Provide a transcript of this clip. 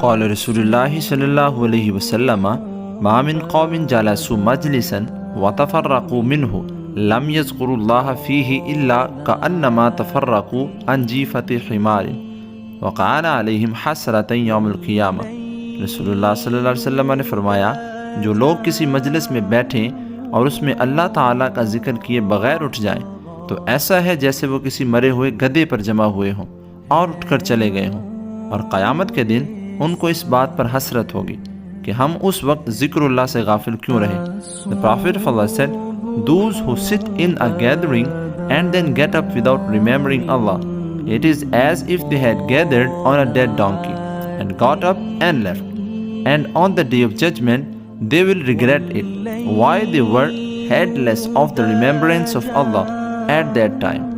क़ाल रसूलुल्लाह सल्लल्लाहु अलैहि वसल्लम मा मिन क़ौमिन जलसू मजलिसन व तफ़र्रक़ू मिन्हु लम यज़कुरुल्लाह फ़ीही इल्ला कअन्नमा तफ़र्रक़ू अन जीफ़ति हिमारिन व कान अलैहिम हसरतन यौमुल क़ियामा। रसूलुल्लाह सल्लल्लाहु अलैहि वसल्लम ने फरमाया, जो लोग किसी मजलिस में बैठें और उसमें अल्लाह ताला का जिक्र किए बगैर उठ जाएं, तो ऐसा है जैसे वो किसी मरे हुए गधे पर जमा हुए हों और उठकर चले गए हों, और क़यामत के दिन उनको इस बात पर हसरत होगी कि हम उस वक्त ज़िक्रुल्लाह से गाफिल क्यों रहे। The profit said, those who sit in a gathering and then get up without remembering Allah, it is as if they had gathered on a dead donkey and got up and left, and on the day of judgment they will regret it, why they were heedless of the remembrance of Allah at that time.